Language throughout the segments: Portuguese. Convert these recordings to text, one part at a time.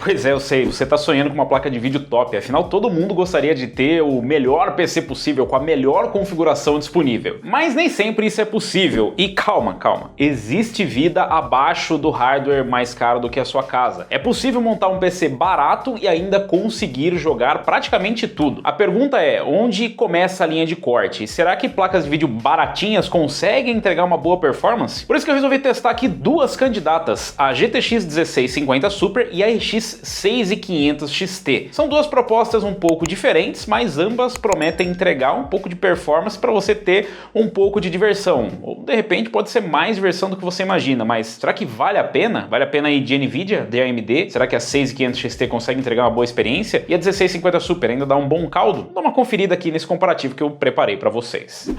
Pois é, eu sei, você tá sonhando com uma placa de vídeo top, afinal todo mundo gostaria de ter o melhor PC possível, com a melhor configuração disponível. Mas nem sempre isso é possível, e calma, existe vida abaixo do hardware mais caro do que a sua casa. É possível montar um PC barato e ainda conseguir jogar praticamente tudo. A pergunta é, onde começa a linha de corte? Será que placas de vídeo baratinhas conseguem entregar uma boa performance? Por isso que eu resolvi testar aqui duas candidatas, a GTX 1650 Super e a RX 6500 XT. São duas propostas um pouco diferentes, mas ambas prometem entregar um pouco de performance para você ter um pouco de diversão. Ou de repente pode ser mais diversão do que você imagina, mas será que vale a pena? Vale a pena ir de Nvidia, de AMD? Será que a 6500 XT consegue entregar uma boa experiência? E a 1650 Super ainda dá um bom caldo? Dá uma conferida aqui nesse comparativo que eu preparei para vocês.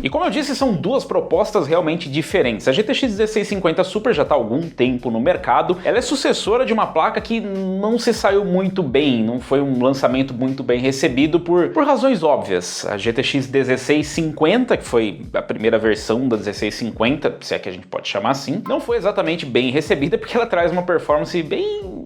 E como eu disse, são duas propostas realmente diferentes. A GTX 1650 Super já está há algum tempo no mercado. Ela é sucessora de uma placa que não se saiu muito bem, não foi um lançamento muito bem recebido por razões óbvias. A GTX 1650, que foi a primeira versão da 1650, se é que a gente pode chamar assim, não foi exatamente bem recebida porque ela traz uma performance bem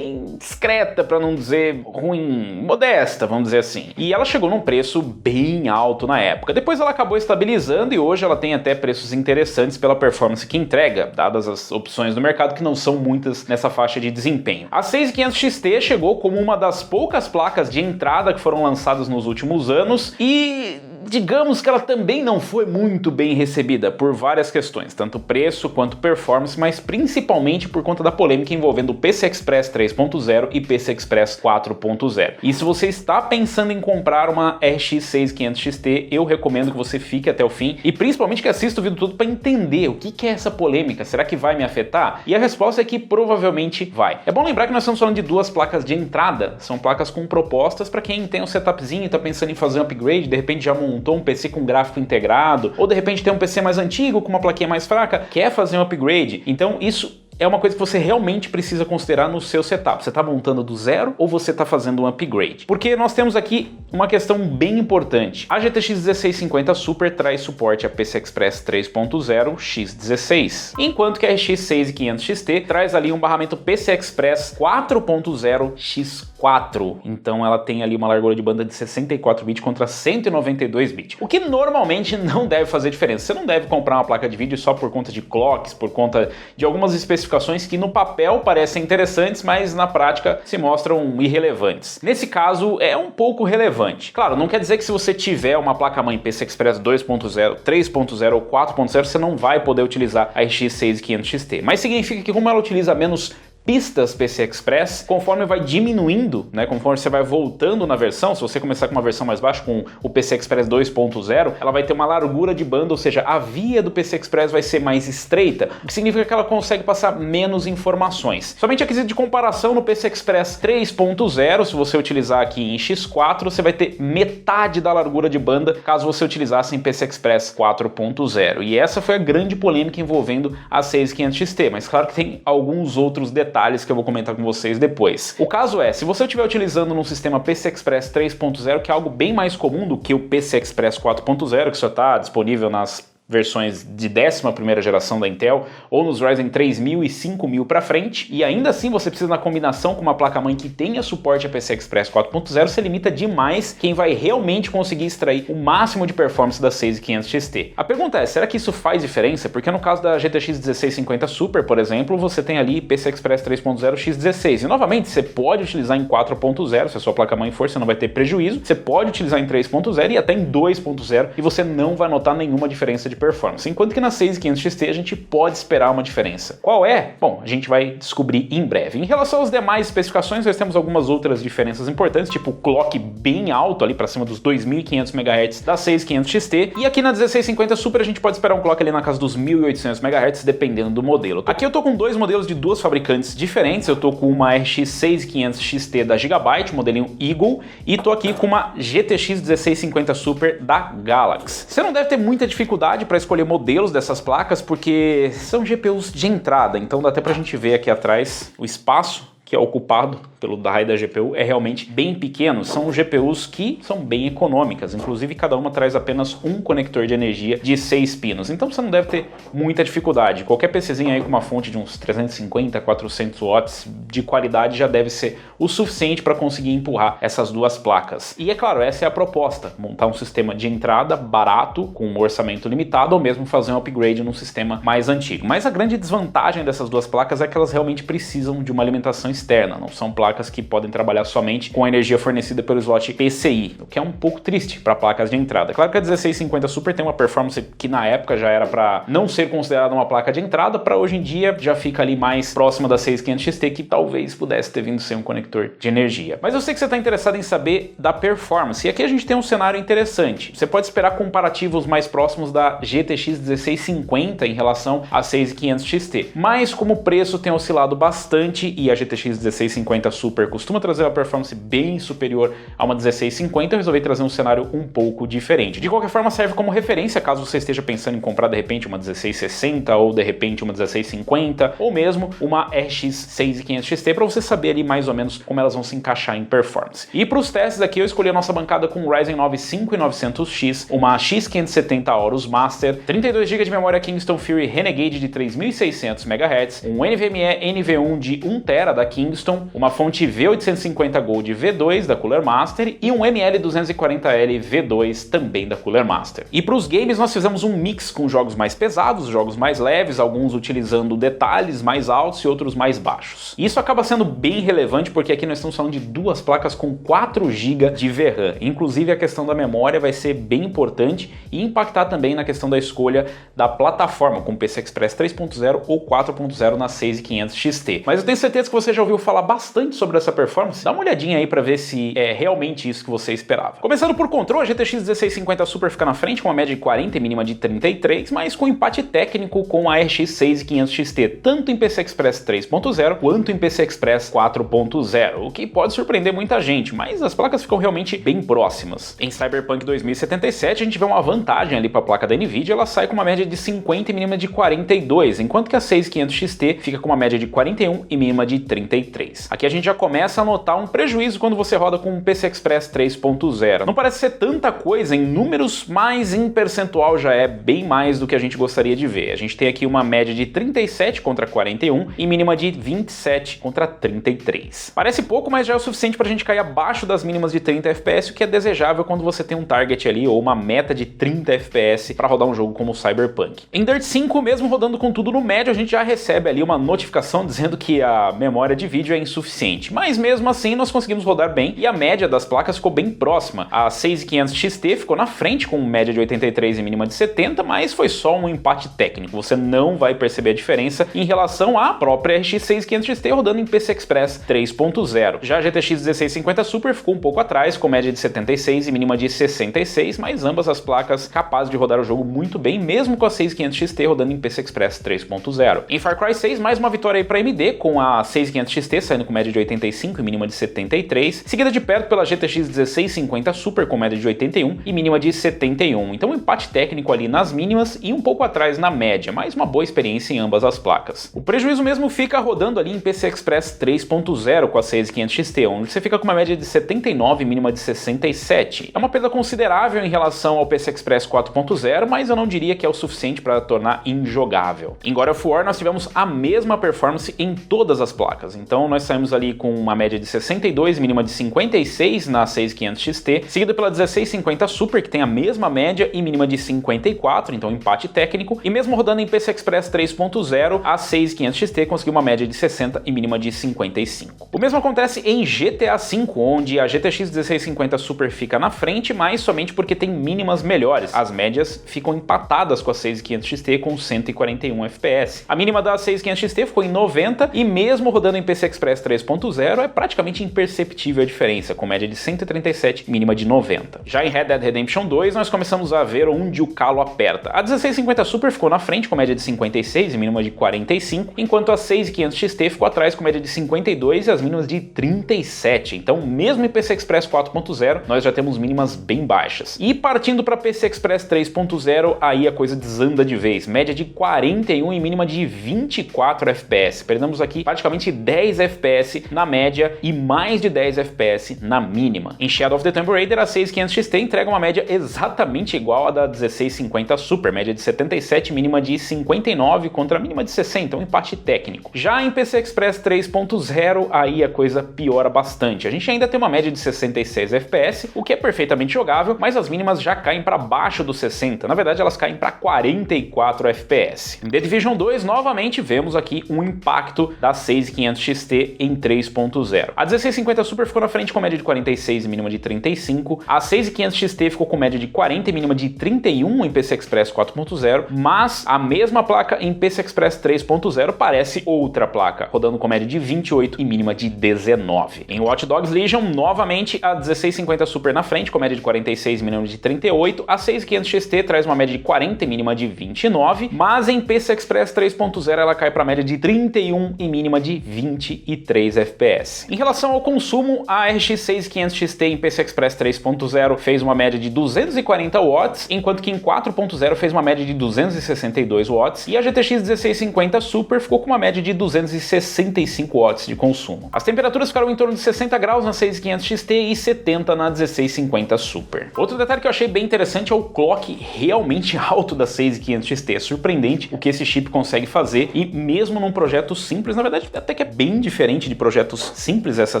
discreta, para não dizer ruim, modesta, vamos dizer assim. E ela chegou num preço bem alto na época. Depois ela acabou estabilizando e hoje ela tem até preços interessantes pela performance que entrega, dadas as opções do mercado que não são muitas nessa faixa de desempenho. A 6500 XT chegou como uma das poucas placas de entrada que foram lançadas nos últimos anos e digamos que ela também não foi muito bem recebida por várias questões, tanto preço quanto performance, mas principalmente por conta da polêmica envolvendo o PCI Express 3.0 e PCI Express 4.0. E se você está pensando em comprar uma RX 6500 XT, eu recomendo que você fique até o fim e principalmente que assista o vídeo todo para entender o que é essa polêmica, será que vai me afetar? E a resposta é que provavelmente vai. É bom lembrar que nós estamos falando de duas placas de entrada, são placas com propostas para quem tem um setupzinho e está pensando em fazer um upgrade, de repente já montou um PC com gráfico integrado, ou de repente tem um PC mais antigo com uma plaquinha mais fraca, quer fazer um upgrade. Então isso é uma coisa que você realmente precisa considerar no seu setup. Você está montando do zero ou você está fazendo um upgrade? Porque nós temos aqui uma questão bem importante. A GTX 1650 Super traz suporte a PCI Express 3.0 x16, enquanto que a RX 6500 XT traz ali um barramento PCI Express 4.0 x4. Então ela tem ali uma largura de banda de 64 bits contra 192 bits, o que normalmente não deve fazer diferença. Você não deve comprar uma placa de vídeo só por conta de clocks, por conta de algumas especificações que no papel parecem interessantes, mas na prática se mostram irrelevantes. Nesse caso é um pouco relevante. Claro, não quer dizer que se você tiver uma placa-mãe PCI Express 2.0, 3.0 ou 4.0 você não vai poder utilizar a RX 6500 XT, mas significa que como ela utiliza menos pistas PCI Express, conforme vai diminuindo, né, conforme você vai voltando na versão, se você começar com uma versão mais baixa, com o PCI Express 2.0, ela vai ter uma largura de banda, ou seja, a via do PCI Express vai ser mais estreita, o que significa que ela consegue passar menos informações. Somente a quesito de comparação no PCI Express 3.0, se você utilizar aqui em X4, você vai ter metade da largura de banda, caso você utilizasse em PCI Express 4.0. E essa foi a grande polêmica envolvendo a 6500 XT, mas claro que tem alguns outros detalhes que eu vou comentar com vocês depois. O caso é, se você estiver utilizando num sistema PCI Express 3.0, que é algo bem mais comum do que o PCI Express 4.0, que só está disponível nas versões de 11ª geração da Intel, ou nos Ryzen 3000 e 5000 para frente, e ainda assim você precisa, na combinação com uma placa-mãe que tenha suporte a PCI Express 4.0, você limita demais quem vai realmente conseguir extrair o máximo de performance da 6500 XT. A pergunta é, será que isso faz diferença? Porque no caso da GTX 1650 Super, por exemplo, você tem ali PCI Express 3.0 X16, e novamente você pode utilizar em 4.0, se a sua placa-mãe for, você não vai ter prejuízo, você pode utilizar em 3.0 e até em 2.0, e você não vai notar nenhuma diferença de performance, enquanto que na 6500 XT a gente pode esperar uma diferença. Qual é? Bom, a gente vai descobrir em breve. Em relação às demais especificações, nós temos algumas outras diferenças importantes, tipo o clock bem alto ali para cima dos 2500 MHz da 6500 XT, e aqui na 1650 Super a gente pode esperar um clock ali na casa dos 1800 MHz, dependendo do modelo. Aqui eu tô com dois modelos de duas fabricantes diferentes, eu tô com uma RX 6500 XT da Gigabyte, o modelinho Eagle, e tô aqui com uma GTX 1650 Super da Galaxy. Você não deve ter muita dificuldade para escolher modelos dessas placas, porque são GPUs de entrada, então dá até pra gente ver aqui atrás o espaço que é ocupado pelo die da GPU é realmente bem pequeno. São GPUs que são bem econômicas, inclusive cada uma traz apenas um conector de energia de 6 pinos, então você não deve ter muita dificuldade. Qualquer PCzinho aí com uma fonte de uns 350, 400 watts de qualidade já deve ser o suficiente para conseguir empurrar essas duas placas. E é claro, essa é a proposta, montar um sistema de entrada barato, com um orçamento limitado, ou mesmo fazer um upgrade num sistema mais antigo. Mas a grande desvantagem dessas duas placas é que elas realmente precisam de uma alimentação externa, não são placas que podem trabalhar somente com a energia fornecida pelo slot PCI, o que é um pouco triste para placas de entrada. Claro que a 1650 Super tem uma performance que na época já era para não ser considerada uma placa de entrada, para hoje em dia já fica ali mais próxima da 6500 XT, que talvez pudesse ter vindo ser um conector de energia. Mas eu sei que você está interessado em saber da performance, e aqui a gente tem um cenário interessante. Você pode esperar comparativos mais próximos da GTX 1650 em relação à 6500 XT, mas como o preço tem oscilado bastante e a GTX 1650 Super costuma trazer uma performance bem superior a uma 1650, eu resolvi trazer um cenário um pouco diferente. De qualquer forma, serve como referência caso você esteja pensando em comprar de repente uma 1660 ou de repente uma 1650 ou mesmo uma RX 6500 XT, para você saber ali mais ou menos como elas vão se encaixar em performance. E para os testes aqui eu escolhi a nossa bancada com o Ryzen 9 5900X, uma X570 Aorus Master, 32 GB de memória Kingston Fury Renegade de 3600 MHz, um NVMe NV1 de 1 TB da Kingston, uma fonte V850 Gold V2 da Cooler Master e um ML240L V2 também da Cooler Master. E para os games nós fizemos um mix com jogos mais pesados, jogos mais leves, alguns utilizando detalhes mais altos e outros mais baixos. E isso acaba sendo bem relevante porque aqui nós estamos falando de duas placas com 4 GB de VRAM. Inclusive a questão da memória vai ser bem importante e impactar também na questão da escolha da plataforma, com PCI Express 3.0 ou 4.0 na 6500 XT. Mas eu tenho certeza que você já ouviu falar bastante sobre essa performance. Dá uma olhadinha aí para ver se é realmente isso que você esperava. Começando por controle, a GTX 1650 Super fica na frente com uma média de 40 e mínima de 33, mas com empate técnico com a RX 6500 XT, tanto em PCI Express 3.0 quanto em PCI Express 4.0, o que pode surpreender muita gente, mas as placas ficam realmente bem próximas. Em Cyberpunk 2077 a gente vê uma vantagem ali para a placa da Nvidia, ela sai com uma média de 50 e mínima de 42, enquanto que a 6500 XT fica com uma média de 41 e mínima de 33. Aqui a gente já começa a notar um prejuízo quando você roda com um PCI Express 3.0. Não parece ser tanta coisa em números, mas em percentual já é bem mais do que a gente gostaria de ver. A gente tem aqui uma média de 37 contra 41 e mínima de 27 contra 33. Parece pouco, mas já é o suficiente para a gente cair abaixo das mínimas de 30 FPS, o que é desejável quando você tem um target ali ou uma meta de 30 FPS para rodar um jogo como o Cyberpunk. Em Dirt 5, mesmo rodando com tudo no médio, a gente já recebe ali uma notificação dizendo que a memória de vídeo é insuficiente, mas mesmo assim nós conseguimos rodar bem e a média das placas ficou bem próxima. A 6500 XT ficou na frente com média de 83 e mínima de 70, mas foi só um empate técnico, você não vai perceber a diferença em relação à própria RX 6500 XT rodando em PCI Express 3.0. Já a GTX 1650 Super ficou um pouco atrás, com média de 76 e mínima de 66, mas ambas as placas capazes de rodar o jogo muito bem, mesmo com a 6500 XT rodando em PCI Express 3.0. Em Far Cry 6, mais uma vitória aí para AMD, com a 6500 XT saindo com média de 85 e mínima de 73, seguida de perto pela GTX 1650 Super com média de 81 e mínima de 71. Então um empate técnico ali nas mínimas e um pouco atrás na média, mas uma boa experiência em ambas as placas. O prejuízo mesmo fica rodando ali em PCI Express 3.0 com a 6500 XT, onde você fica com uma média de 79 e mínima de 67. É uma perda considerável em relação ao PCI Express 4.0, mas eu não diria que é o suficiente para tornar injogável. Em God of War nós tivemos a mesma performance em todas as placas, então nós saímos ali com uma média de 62 e mínima de 56 na 6500 XT, seguida pela 1650 Super, que tem a mesma média e mínima de 54, então empate técnico, e mesmo rodando em PCI Express 3.0, a 6500 XT conseguiu uma média de 60 e mínima de 55. O mesmo acontece em GTA V, onde a GTX 1650 Super fica na frente, mas somente porque tem mínimas melhores. As médias ficam empatadas com a 6500 XT com 141 FPS. A mínima da 6500 XT ficou em 90 e mesmo rodando em PCI Express 3.0 é praticamente imperceptível a diferença, com média de 137 e mínima de 90. Já em Red Dead Redemption 2 nós começamos a ver onde o calo aperta. A 1650 Super ficou na frente com média de 56 e mínima de 45, enquanto a 6500 XT ficou atrás com média de 52 e as mínimas de 37. Então mesmo em PCI Express 4.0 nós já temos mínimas bem baixas. E partindo para PCI Express 3.0, aí a coisa desanda de vez. Média de 41 e mínima de 24 FPS. Perdemos aqui praticamente 10 FPS na média e mais de 10 FPS na mínima. Em Shadow of the Tomb Raider, a 6500 XT entrega uma média exatamente igual à da 1650 Super, média de 77, mínima de 59 contra a mínima de 60, um empate técnico. Já em PCI Express 3.0, aí a coisa piora bastante. A gente ainda tem uma média de 66 FPS, o que é perfeitamente jogável, mas as mínimas já caem para baixo dos 60, na verdade elas caem para 44 FPS. Em The Division 2, novamente vemos aqui um impacto da 6500 XT em 3.0. A 1650 Super ficou na frente com média de 46 e mínima de 35, a 6500 XT ficou com média de 40 e mínima de 31 em PCI Express 4.0, mas a mesma placa em PCI Express 3.0 parece outra placa, rodando com média de 28 e mínima de 19. Em Watch Dogs Legion, novamente a 1650 Super na frente com média de 46 e mínima de 38, a 6500 XT traz uma média de 40 e mínima de 29, mas em PCI Express 3.0 ela cai para média de 31 e mínima de 23 FPS. Em relação ao consumo, a RX 6500 XT em PCI Express 3.0 fez uma média de 240 watts, enquanto que em 4.0 fez uma média de 262 watts, e a GTX 1650 Super ficou com uma média de 265 watts de consumo. As temperaturas ficaram em torno de 60 graus na 6500 XT e 70 na 1650 Super. Outro detalhe que eu achei bem interessante é o clock realmente alto da 6500 XT. É surpreendente o que esse chip consegue fazer, e mesmo num projeto simples, na verdade até que é bem diferente de projetos simples, essa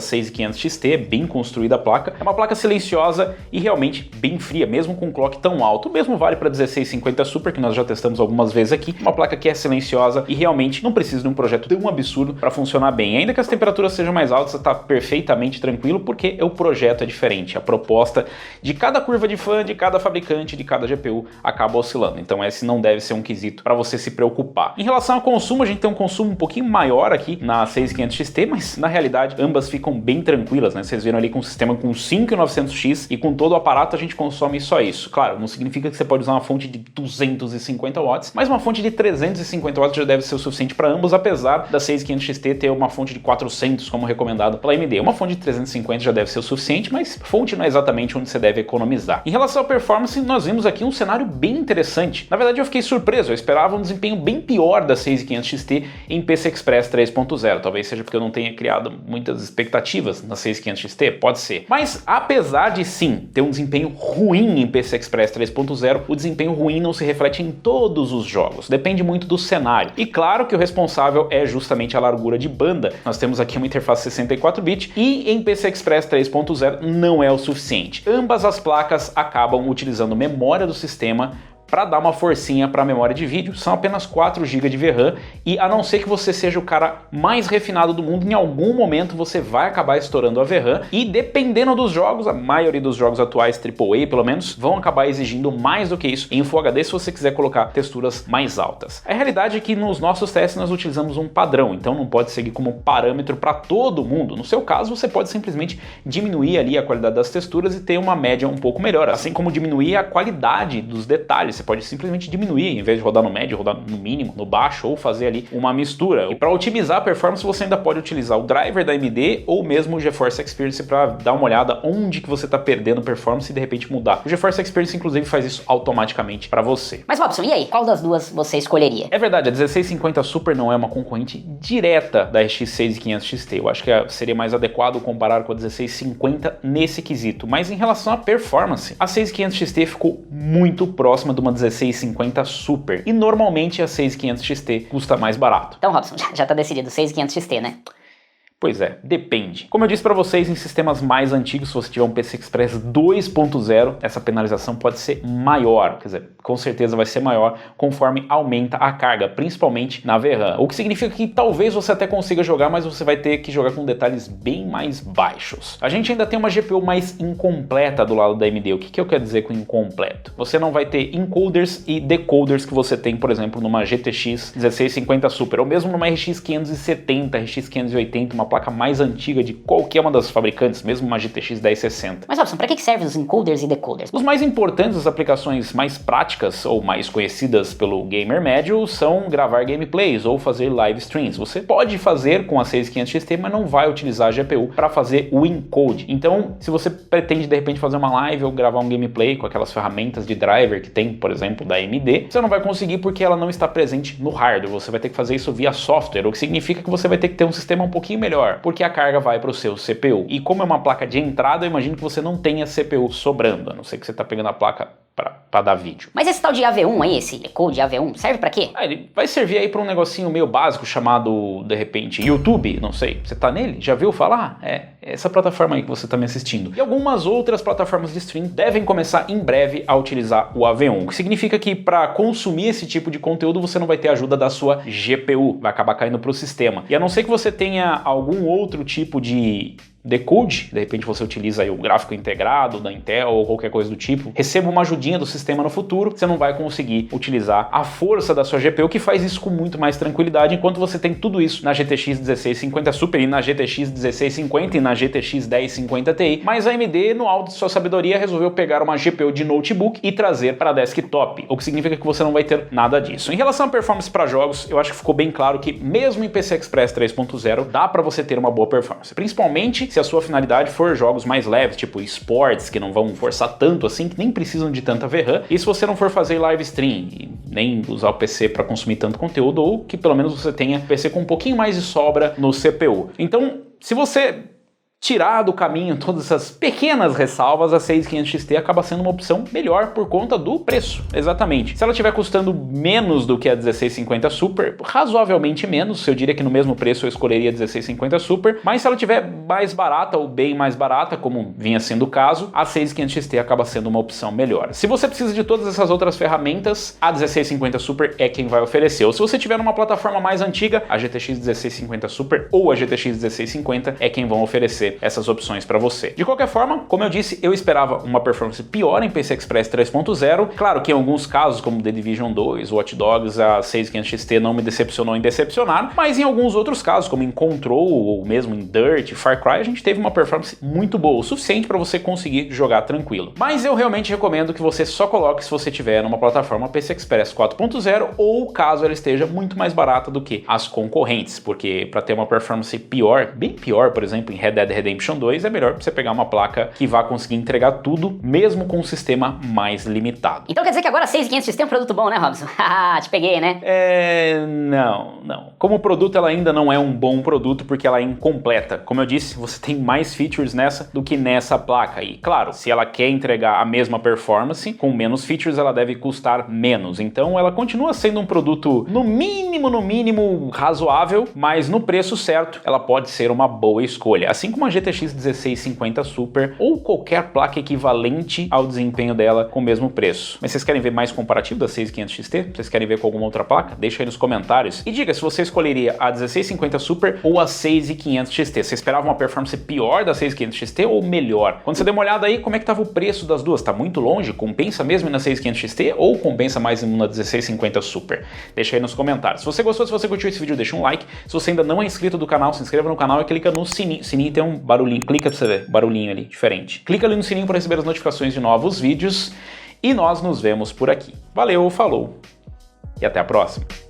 6500 XT é bem construída a placa, é uma placa silenciosa e realmente bem fria, mesmo com um clock tão alto. O mesmo vale para 1650 Super, que nós já testamos algumas vezes aqui, uma placa que é silenciosa e realmente não precisa de um projeto tão absurdo para funcionar bem. Ainda que as temperaturas sejam mais altas, você está perfeitamente tranquilo, porque o projeto é diferente, a proposta de cada curva de fan, de cada fabricante, de cada GPU acaba oscilando, então esse não deve ser um quesito para você se preocupar. Em relação ao consumo, a gente tem um consumo um pouquinho maior aqui na 6500 XT, mas na realidade ambas ficam bem tranquilas, né? Vocês viram ali com um sistema com 5900X e com todo o aparato a gente consome só isso. Claro, não significa que você pode usar uma fonte de 250 watts, mas uma fonte de 350 watts já deve ser o suficiente para ambos, apesar da 6500 XT ter uma fonte de 400 como recomendado pela AMD. Uma fonte de 350 já deve ser o suficiente, mas fonte não é exatamente onde você deve economizar. Em relação à performance, nós vimos aqui um cenário bem interessante. Na verdade eu fiquei surpreso, eu esperava um desempenho bem pior da 6500 XT em PCI Express 3.0, talvez seja porque eu não tenha criado muitas expectativas na 6500 XT, pode ser. Mas apesar de sim ter um desempenho ruim em PCI Express 3.0, o desempenho ruim não se reflete em todos os jogos, depende muito do cenário. E claro que o responsável é justamente a largura de banda. Nós temos aqui uma interface 64-bit e em PCI Express 3.0 não é o suficiente. Ambas as placas acabam utilizando memória do sistema para dar uma forcinha para a memória de vídeo. São apenas 4 GB de VRAM e a não ser que você seja o cara mais refinado do mundo, em algum momento você vai acabar estourando a VRAM e dependendo dos jogos, a maioria dos jogos atuais AAA pelo menos, vão acabar exigindo mais do que isso em Full HD se você quiser colocar texturas mais altas. A realidade é que nos nossos testes nós utilizamos um padrão, então não pode seguir como parâmetro para todo mundo. No seu caso, você pode simplesmente diminuir ali a qualidade das texturas e ter uma média um pouco melhor, assim como diminuir a qualidade dos detalhes você pode simplesmente diminuir, em vez de rodar no médio, rodar no mínimo, no baixo, ou fazer ali uma mistura. E para otimizar a performance, você ainda pode utilizar o driver da AMD ou mesmo o GeForce Experience para dar uma olhada onde que você está perdendo performance e de repente mudar. O GeForce Experience inclusive faz isso automaticamente para você. Mas Robson, e aí? Qual das duas você escolheria? É verdade, a 1650 Super não é uma concorrente direta da RX 6500 XT. Eu acho que seria mais adequado comparar com a 1650 nesse quesito. Mas em relação à performance, a 6500 XT ficou muito próxima de uma 1650 Super. E normalmente a 6500 XT custa mais barato. Então, Robson, já tá decidido, 6500 XT, né? Pois é, depende. Como eu disse para vocês, em sistemas mais antigos, se você tiver um PCI Express 2.0, essa penalização pode ser maior, quer dizer, com certeza vai ser maior conforme aumenta a carga, principalmente na VRAM. O que significa que talvez você até consiga jogar, mas você vai ter que jogar com detalhes bem mais baixos. A gente ainda tem uma GPU mais incompleta do lado da AMD. O que eu quero dizer com incompleto? Você não vai ter encoders e decoders que você tem, por exemplo, numa GTX 1650 Super, ou mesmo numa RX 570, RX 580, uma placa mais antiga de qualquer uma das fabricantes, mesmo uma GTX 1060. Mas Robson, para que servem os encoders e decoders? Os mais importantes, as aplicações mais práticas ou mais conhecidas pelo gamer médio são gravar gameplays ou fazer live streams. Você pode fazer com a 6500 XT, mas não vai utilizar a GPU para fazer o encode. Então, se você pretende de repente fazer uma live ou gravar um gameplay com aquelas ferramentas de driver que tem, por exemplo, da AMD, você não vai conseguir porque ela não está presente no hardware. Você vai ter que fazer isso via software, o que significa que você vai ter que ter um sistema um pouquinho melhor, porque a carga vai para o seu CPU. E como é uma placa de entrada, eu imagino que você não tenha CPU sobrando, a não ser que você está pegando a placa para dar vídeo. Mas esse tal de AV1 aí, esse decode AV1, serve para quê? Ele vai servir aí para um negocinho meio básico chamado, de repente, YouTube, não sei. Você tá nele? Já viu falar? É essa plataforma aí que você tá me assistindo. E algumas outras plataformas de stream devem começar em breve a utilizar o AV1, o que significa que para consumir esse tipo de conteúdo você não vai ter ajuda da sua GPU, vai acabar caindo para o sistema. E a não ser que você tenha algum outro tipo de decode, de repente você utiliza aí o gráfico integrado da Intel ou qualquer coisa do tipo, receba uma ajudinha do sistema no futuro, você não vai conseguir utilizar a força da sua GPU, que faz isso com muito mais tranquilidade, enquanto você tem tudo isso na GTX 1650 Super e na GTX 1650 e na GTX 1050 Ti, mas a AMD, no alto de sua sabedoria, resolveu pegar uma GPU de notebook e trazer para desktop, o que significa que você não vai ter nada disso. Em relação à performance para jogos, eu acho que ficou bem claro que mesmo em PCI Express 3.0 dá para você ter uma boa performance, principalmente se a sua finalidade for jogos mais leves, tipo esportes, que não vão forçar tanto assim, que nem precisam de tanta VRAM, e se você não for fazer live stream, e nem usar o PC para consumir tanto conteúdo, ou que pelo menos você tenha PC com um pouquinho mais de sobra no CPU. Então, se você tirar do caminho todas essas pequenas ressalvas, a 6500 XT acaba sendo uma opção melhor por conta do preço. Exatamente. Se ela estiver custando menos do que a 1650 Super, razoavelmente menos, eu diria que no mesmo preço eu escolheria a 1650 Super, mas se ela estiver mais barata ou bem mais barata, como vinha sendo o caso, a 6500 XT acaba sendo uma opção melhor. Se você precisa de todas essas outras ferramentas, a 1650 Super é quem vai oferecer. Ou se você tiver numa plataforma mais antiga, a GTX 1650 Super ou a GTX 1650 é quem vão oferecer essas opções para você. De qualquer forma, como eu disse, eu esperava uma performance pior em PCI Express 3.0. Claro que em alguns casos, como The Division 2, Watch Dogs, a 6500 XT não me decepcionou em decepcionar, mas em alguns outros casos, como em Control ou mesmo em Dirt, Far Cry, a gente teve uma performance muito boa, o suficiente para você conseguir jogar tranquilo. Mas eu realmente recomendo que você só coloque se você tiver numa plataforma PCI Express 4.0 ou caso ela esteja muito mais barata do que as concorrentes, porque para ter uma performance pior, bem pior, por exemplo, em Red Dead Redemption 2, é melhor você pegar uma placa que vá conseguir entregar tudo, mesmo com um sistema mais limitado. Então quer dizer que agora a 6500 XT é um produto bom, né, Robson? Haha, te peguei, né? Não. Como produto, ela ainda não é um bom produto porque ela é incompleta. Como eu disse, você tem mais features nessa do que nessa placa. E claro, se ela quer entregar a mesma performance, com menos features, ela deve custar menos. Então ela continua sendo um produto, no mínimo, razoável, mas no preço certo, ela pode ser uma boa escolha. Assim como a GTX 1650 Super ou qualquer placa equivalente ao desempenho dela com o mesmo preço. Mas vocês querem ver mais comparativo da 6500 XT? Vocês querem ver com alguma outra placa? Deixa aí nos comentários. E diga se você escolheria a 1650 Super ou a 6500 XT. Você esperava uma performance pior da 6500 XT ou melhor? Quando você der uma olhada aí, como é que estava o preço das duas? Tá muito longe? Compensa mesmo ir na 6500 XT ou compensa mais em uma 1650 Super? Deixa aí nos comentários. Se você gostou, se você curtiu esse vídeo, deixa um like. Se você ainda não é inscrito do canal, se inscreva no canal e clica no sininho. Sininho tem um barulhinho, clica pra você ver, barulhinho ali, diferente. Clica ali no sininho para receber as notificações de novos vídeos. e nós nos vemos por aqui. Valeu, falou e até a próxima!